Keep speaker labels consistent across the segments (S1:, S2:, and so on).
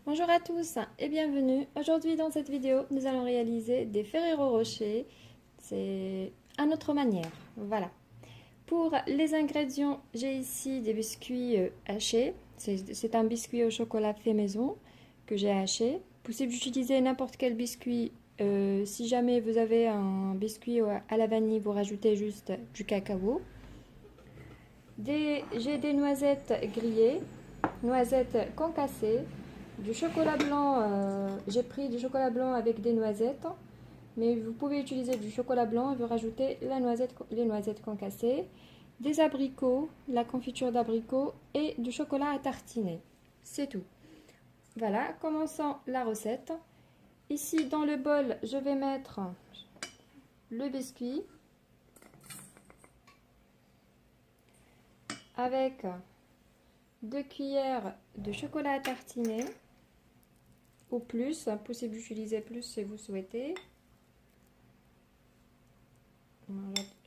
S1: Bonjour à tous et bienvenue. Aujourd'hui dans cette vidéo, nous allons réaliser des Ferrero Rocher. C'est à notre manière. Voilà. Pour les ingrédients, j'ai ici des biscuits hachés. C'est un biscuit au chocolat fait maison que j'ai haché. Possible d'utiliser n'importe quel biscuit. Si jamais vous avez un biscuit à la vanille, vous rajoutez juste du cacao. J'ai des noisettes grillées, noisettes concassées, du chocolat blanc. J'ai pris du chocolat blanc avec des noisettes, mais vous pouvez utiliser du chocolat blanc et vous rajoutez les noisettes concassées, des abricots, la confiture d'abricots et du chocolat à tartiner. C'est tout. Voilà, commençons la recette. Ici, dans le bol, je vais mettre le biscuit avec 2 cuillères de chocolat à tartiner ou plus, possible d'utiliser plus si vous souhaitez.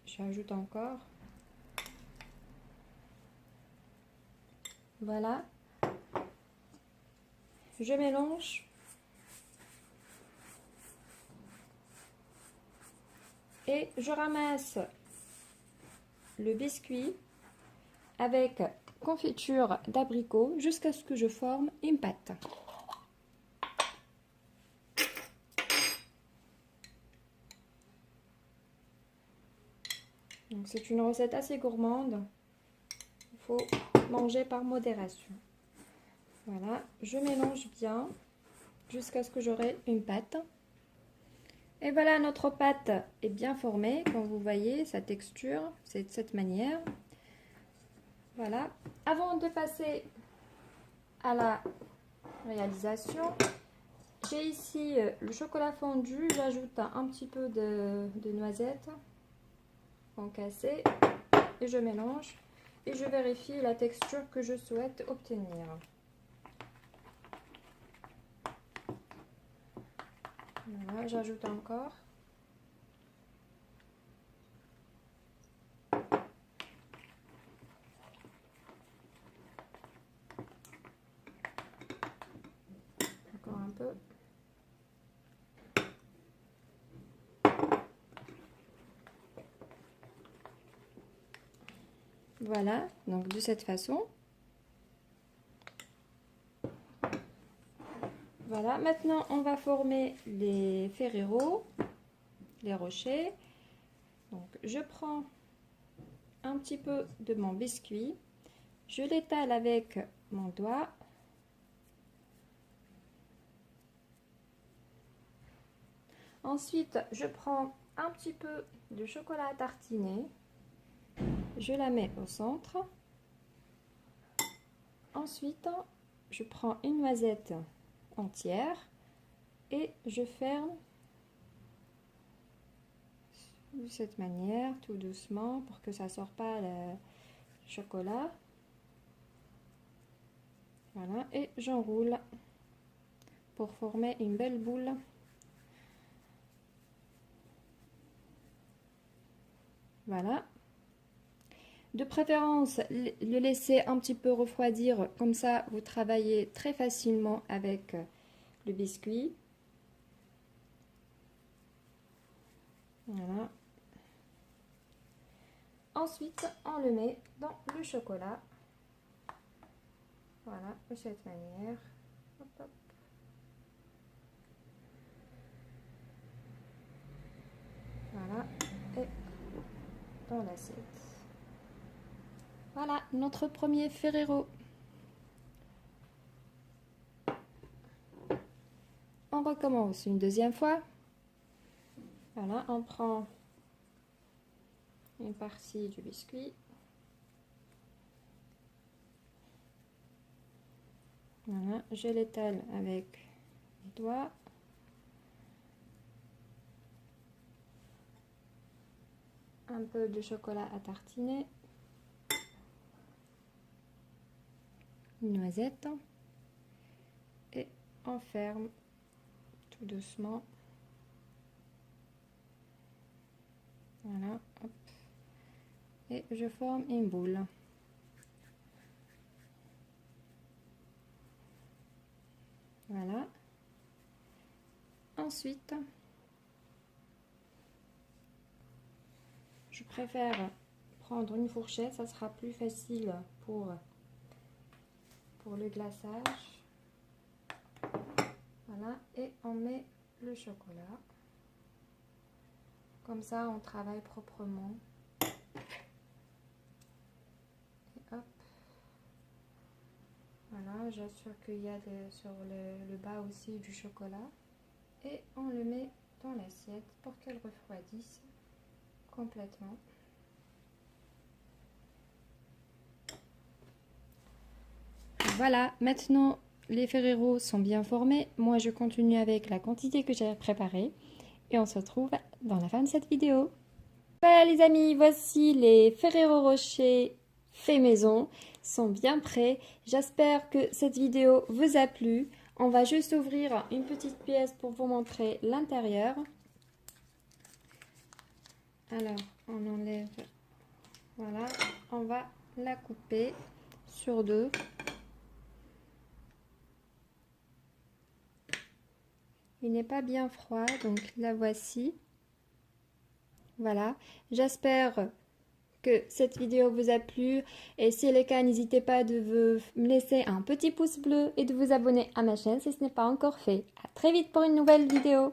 S1: J'ajoute encore. Voilà. Je mélange. Et je ramasse le biscuit avec confiture d'abricot jusqu'à ce que je forme une pâte. Donc c'est une recette assez gourmande. Il faut manger par modération. Voilà, je mélange bien jusqu'à ce que j'aurai une pâte. Et voilà, notre pâte est bien formée. Comme vous voyez, sa texture, c'est de cette manière. Voilà. Avant de passer à la réalisation, j'ai ici le chocolat fondu. J'ajoute un petit peu de noisettes concassées et je mélange. Et je vérifie la texture que je souhaite obtenir. Voilà, j'ajoute encore. Encore un peu. Voilà, donc de cette façon. Voilà, maintenant on va former les Ferrero, les rochers. Donc je prends un petit peu de mon biscuit, je l'étale avec mon doigt. Ensuite, je prends un petit peu de chocolat à tartiner, je la mets au centre. Ensuite, je prends une noisette entière et je ferme de cette manière, tout doucement, pour que ça ne sorte pas le chocolat. Voilà, et j'enroule pour former une belle boule. Voilà. De préférence, le laisser un petit peu refroidir, comme ça vous travaillez très facilement avec le biscuit. Voilà. Ensuite, on le met dans le chocolat. Voilà, de cette manière. Hop, hop. Voilà, et dans l'assiette. Voilà, notre premier Ferrero. On recommence une deuxième fois. Voilà, on prend une partie du biscuit. Voilà, je l'étale avec les doigts. Un peu de chocolat à tartiner. Une noisette. Et on ferme tout doucement. Voilà, hop. Et je forme une boule. Voilà. Ensuite, je préfère prendre une fourchette, ça sera plus facile pour le glaçage. Voilà, et on met le chocolat. Comme ça, on travaille proprement. Et hop. Voilà, j'assure qu'il y a sur le bas aussi du chocolat. Et on le met dans l'assiette pour qu'elle refroidisse complètement. Voilà, maintenant les Ferrero sont bien formés. Moi, je continue avec la quantité que j'ai préparée. Et on se retrouve dans la fin de cette vidéo. Voilà les amis, voici les Ferrero Rocher fait maison. Ils sont bien prêts. J'espère que cette vidéo vous a plu. On va juste ouvrir une petite pièce pour vous montrer l'intérieur. Alors, on enlève. Voilà, on va la couper sur deux. Il n'est pas bien froid, donc la voici. Voilà, j'espère que cette vidéo vous a plu. Et si c'est le cas, n'hésitez pas de me laisser un petit pouce bleu et de vous abonner à ma chaîne si ce n'est pas encore fait. À très vite pour une nouvelle vidéo.